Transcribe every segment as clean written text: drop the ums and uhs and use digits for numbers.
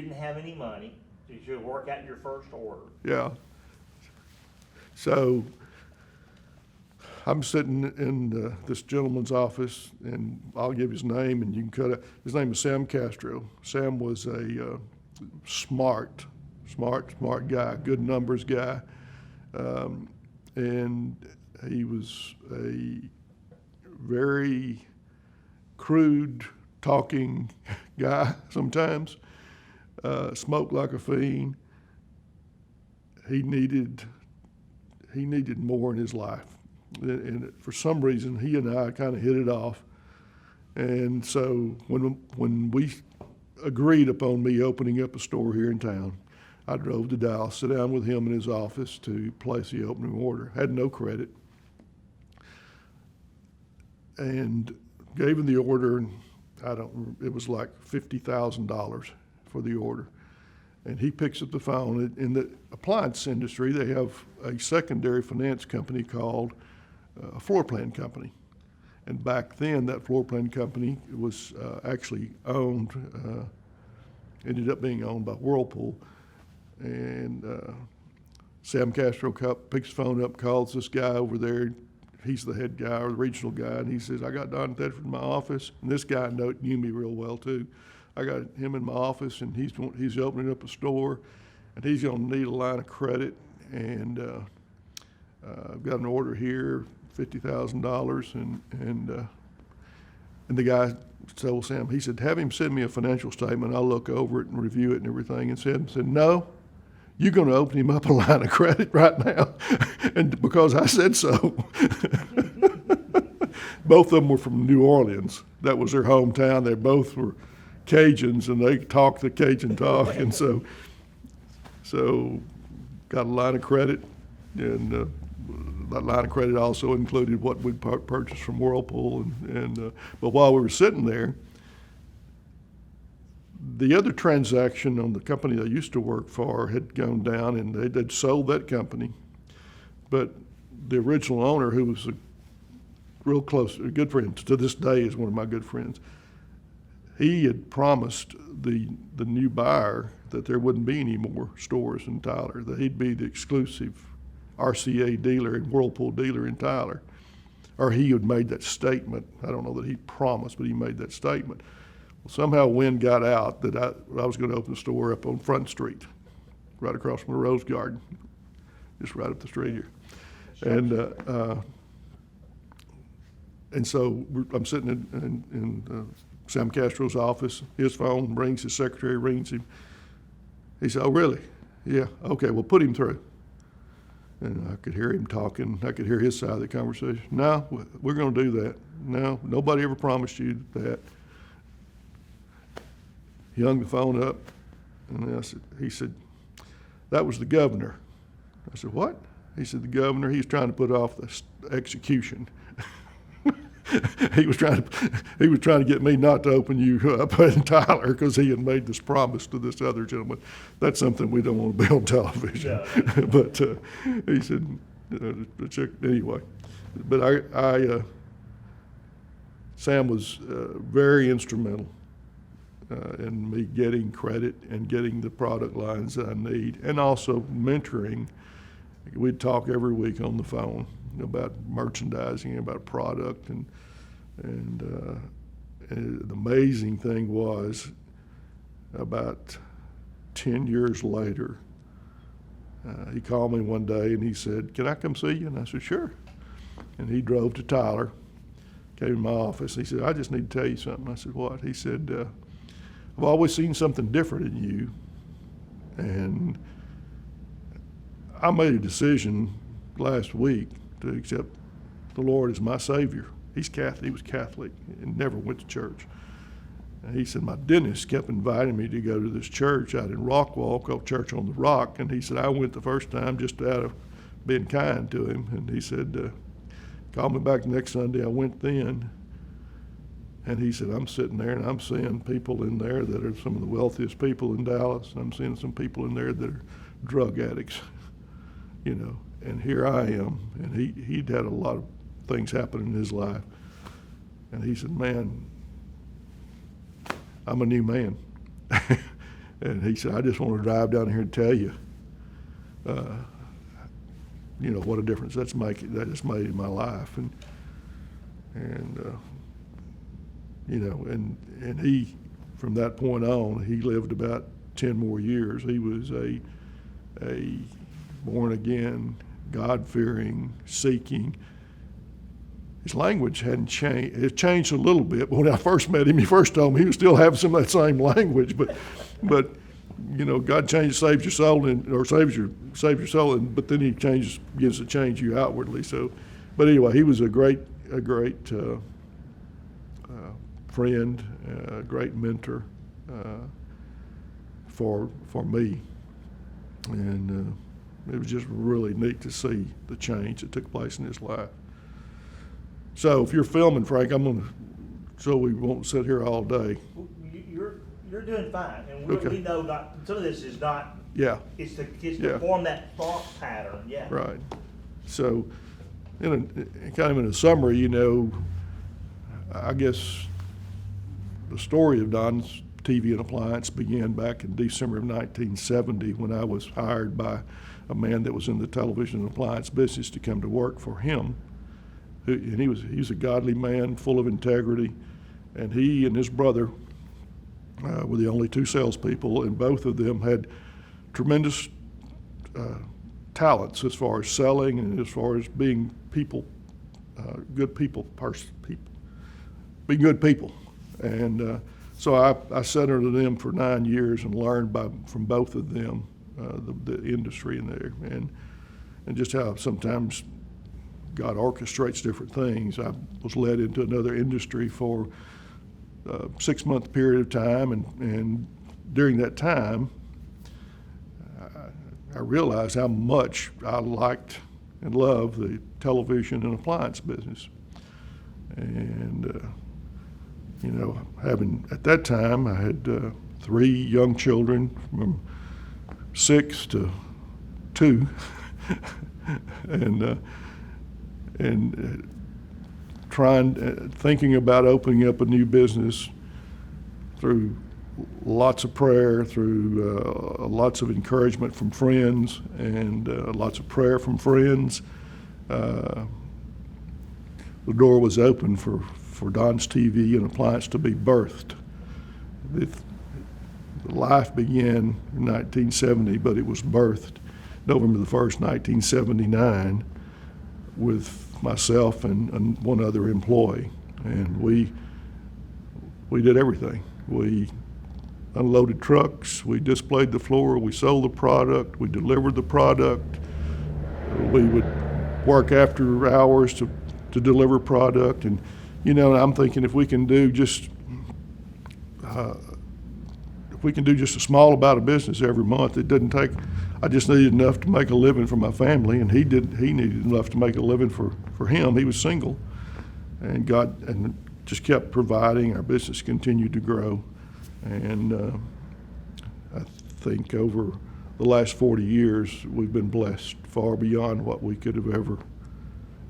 didn't have any money, to work out your first order. Yeah. So I'm sitting in this gentleman's office, and I'll give his name, and you can cut it. His name is Sam Castro. Sam was a smart guy, good numbers guy, and he was a very crude talking guy sometimes. Smoked like a fiend. He needed more in his life, and for some reason he and I kind of hit it off. And so when we agreed upon me opening up a store here in town, I drove to Dallas, sit down with him in his office to place the opening order. Had no credit, and gave him the order. And it was like $50,000 for the order. And he picks up the phone. In the appliance industry, they have a secondary finance company called a floor plan company. And back then, that floor plan company was actually ended up being owned by Whirlpool. And Sam Castro picks the phone up, calls this guy over there. He's the head guy or the regional guy, and he says, I got Don Tedford in my office. And this guy knew me real well, too. I got him in my office, and he's opening up a store, and he's going to need a line of credit. And I've got an order here, $50,000. And the guy told Sam, he said, have him send me a financial statement. I'll look over it and review it and everything. And Sam said, no, you're going to open him up a line of credit right now. And because I said so. Both of them were from New Orleans. That was their hometown. They both were Cajuns, and they talked the Cajun talk. And so got a line of credit, and that line of credit also included what we'd purchased from Whirlpool. But while we were sitting there, the other transaction on the company I used to work for had gone down, and they'd sold that company. But the original owner, who was a good friend, to this day is one of my good friends, he had promised the new buyer that there wouldn't be any more stores in Tyler, that he'd be the exclusive RCA dealer and Whirlpool dealer in Tyler. Or he had made that statement. I don't know that he promised, but he made that statement. Well, somehow wind got out that I was going to open a store up on Front Street, right across from the Rose Garden, just right up the street here. And so I'm sitting in Sam Castro's office. His phone rings, his secretary rings him. He said, oh, really? Yeah, okay, well, put him through. And I could hear him talking. I could hear his side of the conversation. No, we're going to do that. No, nobody ever promised you that. He hung the phone up, and he said, that was the governor. I said, what? He said, the governor, he's trying to put off the execution. He was trying to get me not to open you up in Tyler because he had made this promise to this other gentleman. That's something we don't want to be on television. Yeah. But he said, anyway. But Sam was very instrumental in me getting credit and getting the product lines that I need, and also mentoring. We'd talk every week on the phone about merchandising, about product, and the amazing thing was, about 10 years later, he called me one day and he said, can I come see you? And I said, sure. And he drove to Tyler, came to my office. He said, I just need to tell you something. I said, what? He said, I've always seen something different in you, and I made a decision last week to accept the Lord as my Savior. He's Catholic. He was Catholic and never went to church. And he said, my dentist kept inviting me to go to this church out in Rockwall called Church on the Rock. And he said, I went the first time just out of being kind to him. And he said, call me back the next Sunday. I went then. And he said, I'm sitting there and I'm seeing people in there that are some of the wealthiest people in Dallas. And I'm seeing some people in there that are drug addicts, you know. And here I am. And he'd had a lot of things happen in his life. And he said, man, I'm a new man. And he said, I just want to drive down here and tell you, what a difference that has made in my life. And he, from that point on, he lived about 10 more years. He was a born-again, God-fearing, seeking. His language hadn't changed. It changed a little bit, but when I first met him, he first told me he was still having some of that same language. But God changes, saves your soul, saves your soul, but then He begins to change you outwardly. So, but anyway, he was a great friend, a great mentor for me, and it was just really neat to see the change that took place in his life. So, if you're filming, Frank, so we won't sit here all day. You're doing fine, and Okay. we know some of this is not. Yeah. It's to Yeah. form that thought pattern. Yeah. Right. So, kind of in a summary, I guess the story of Don's TV and Appliance began back in December of 1970 when I was hired by a man that was in the television and appliance business to come to work for him. And he was a godly man, full of integrity, and he and his brother were the only two salespeople, and both of them had tremendous talents as far as selling and as far as being good people, being good people. And so I sat under them for 9 years and learned from both of them the industry in there, and just how sometimes God orchestrates different things. I was led into another industry for a 6-month period of time, and during that time, I realized how much I liked and loved the television and appliance business. And at that time, I had 3 young children from 6 to 2, and thinking about opening up a new business through lots of prayer, through lots of encouragement from friends, and lots of prayer from friends. The door was open for Don's TV and Appliance to be birthed. Life began in 1970, but it was birthed November the 1st, 1979, with myself and one other employee. And we did everything. We unloaded trucks, we displayed the floor, we sold the product, we delivered the product. We would work after hours to deliver product. And I'm thinking if we can do just a small amount of business every month, it doesn't take. I just needed enough to make a living for my family, and he needed enough to make a living for him. He was single, and God just kept providing. Our business continued to grow, and I think over the last 40 years we've been blessed far beyond what we could have ever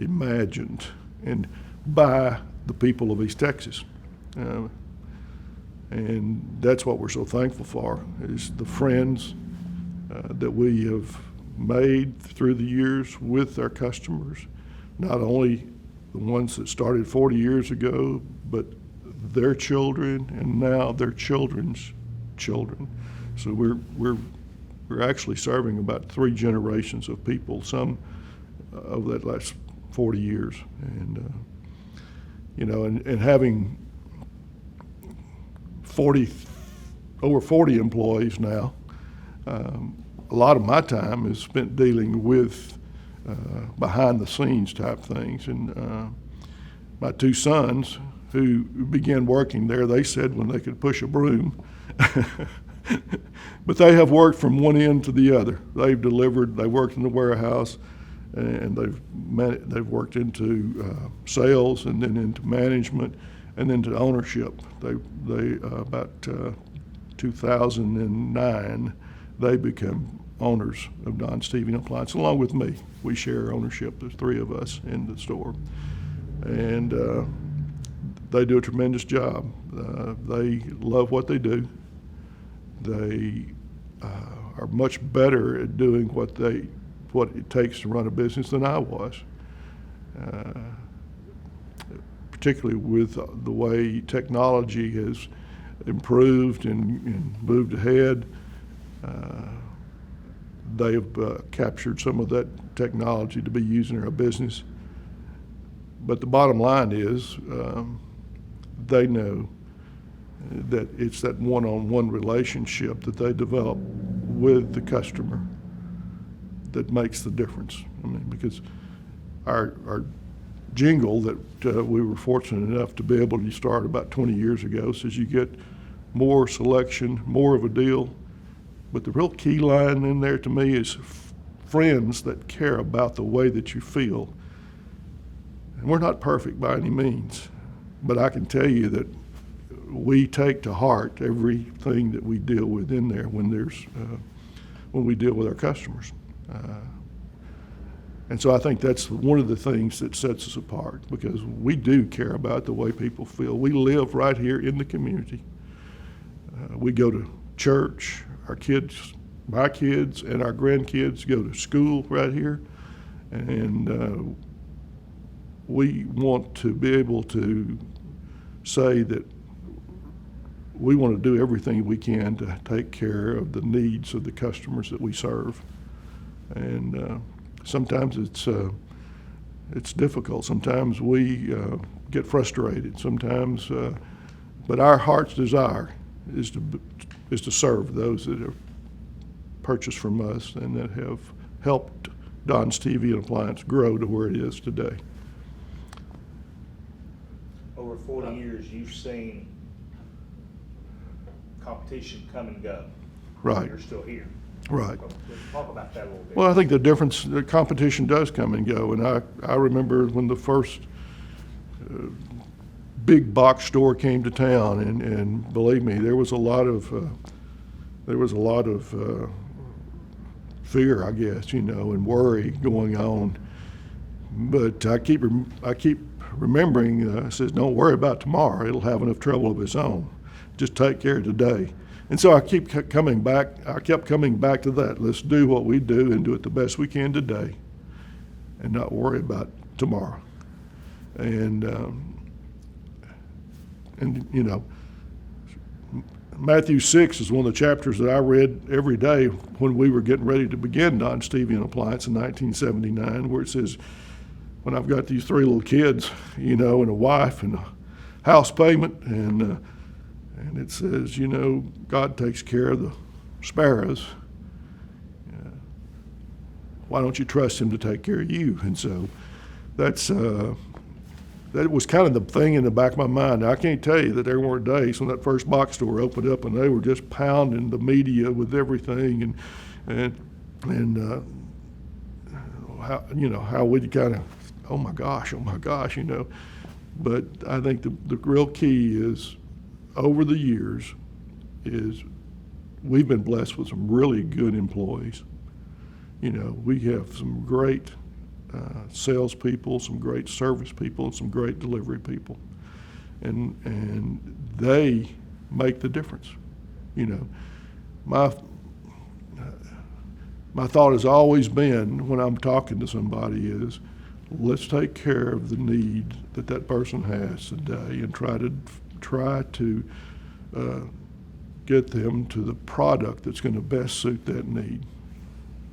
imagined, and by the people of East Texas. And that's what we're so thankful for, is the friends that we have made through the years with our customers, not only the ones that started 40 years ago, but their children and now their children's children. So we're actually serving about 3 generations of people, some of that last 40 years. And and having over 40 employees now, a lot of my time is spent dealing with behind the scenes type things. And my 2 sons who began working there, they said when they could push a broom, but they have worked from one end to the other. They've delivered, they worked in the warehouse, and they've worked into sales, and then into management, and then to ownership. They about 2009, they become owners of Don's TV and Appliance, along with me. We share ownership. There's 3 of us in the store, and they do a tremendous job. They love what they do, They are much better at doing what it takes to run a business than I was. Particularly with the way technology has improved and moved ahead. They have captured some of that technology to be used in our business. But the bottom line is they know that it's that one-on-one relationship that they develop with the customer that makes the difference. I mean, because our jingle that we were fortunate enough to be able to start about 20 years ago says you get more selection, more of a deal. But the real key line in there to me is friends that care about the way that you feel. And we're not perfect by any means, but I can tell you that we take to heart everything that we deal with in there when we deal with our customers. And so I think that's one of the things that sets us apart, because we do care about the way people feel. We live right here in the community. We go to church. Our kids, my kids and our grandkids go to school right here. And we want to be able to say that we want to do everything we can to take care of the needs of the customers that we serve. And sometimes it's difficult. Sometimes we get frustrated. Sometimes, but our heart's desire is to serve those that have purchased from us and that have helped Don's TV and Appliance grow to where it is today. Over 40 years, you've seen competition come and go. Right. You're still here. Right. So let's talk about that a little bit. Well, I think the competition does come and go, and I remember when the first big box store came to town, and believe me, there was a lot of fear, I guess, and worry going on. But I keep remembering, says, don't worry about tomorrow. It'll have enough trouble of its own. Just take care of today. And so I kept coming back to that. Let's do what we do and do it the best we can today and not worry about tomorrow. And Matthew 6 is one of the chapters that I read every day when we were getting ready to begin Don's TV and Appliance in 1979, where it says, when I've got these 3 little kids, and a wife and a house payment, and it says, God takes care of the sparrows. Why don't you trust him to take care of you? And so that was kind of the thing in the back of my mind. Now, I can't tell you that there weren't days when that first box store opened up and they were just pounding the media with everything and how we'd kind of, oh my gosh, But I think the real key is, over the years, is we've been blessed with some really good employees. We have some great salespeople, some great service people, and some great delivery people, and they make the difference. My thought has always been, when I'm talking to somebody, is let's take care of the need that person has today and try to get them to the product that's going to best suit that need.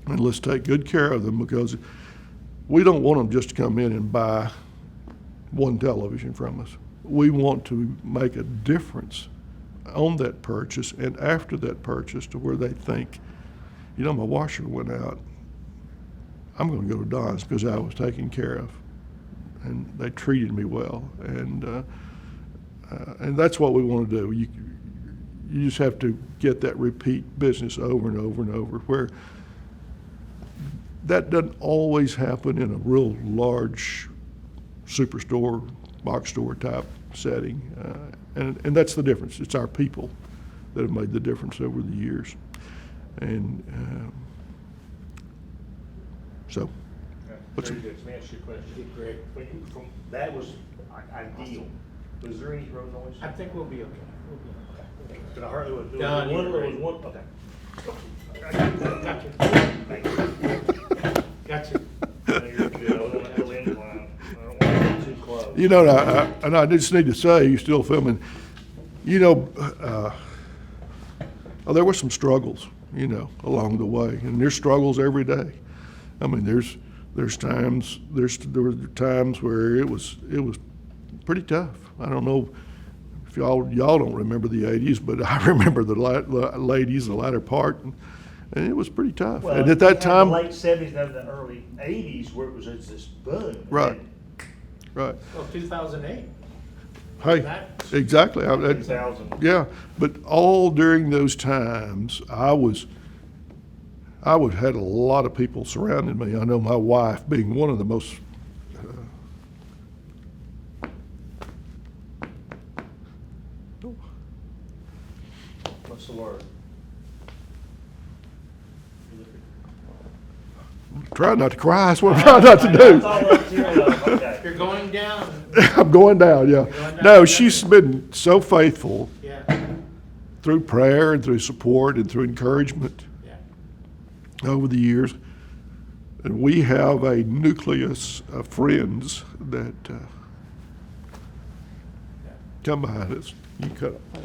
And let's take good care of them, because we don't want them just to come in and buy one television from us. We want to make a difference on that purchase and after that purchase, to where they think, my washer went out. I'm going to go to Don's because I was taken care of, and they treated me well. And that's what we want to do. You just have to get that repeat business over and over and over, where that doesn't always happen in a real large superstore, box store type setting. And that's the difference. It's our people that have made the difference over the years. And so. Very good. Let me ask you a question. Greg, that was ideal. Was there any road noise? I think we'll be okay. But I heard there was Don, one, you're there was right. one, okay. Gotcha. Thank you. Gotcha. No, you're good. I was on that little incline. I don't want to get too close. You know, and I just need to say, you're still filming, you know, there were some struggles, you know, along the way, and there's struggles every day. I mean, there were times where it was pretty tough. I don't know if y'all don't remember the '80s, but I remember the ladies, the latter part, and it was pretty tough. Well, and at that you had time, the late '70s and the early '80s where it was just this boom. Right. right? Well, 2008. Hey, That- exactly. 2000. Yeah, but all during those times, I had a lot of people surrounding me. I know my wife being one of the most. What's the word? Try not to cry. That's what I'm trying not to do. That's all up to you, though. Okay. You're going down. I'm going down. Yeah. going down. No, she's been so faithful Yeah, through prayer and through support and through encouragement yeah. over the years. And we have a nucleus of friends that Yeah. come behind us. You cut up. Yeah.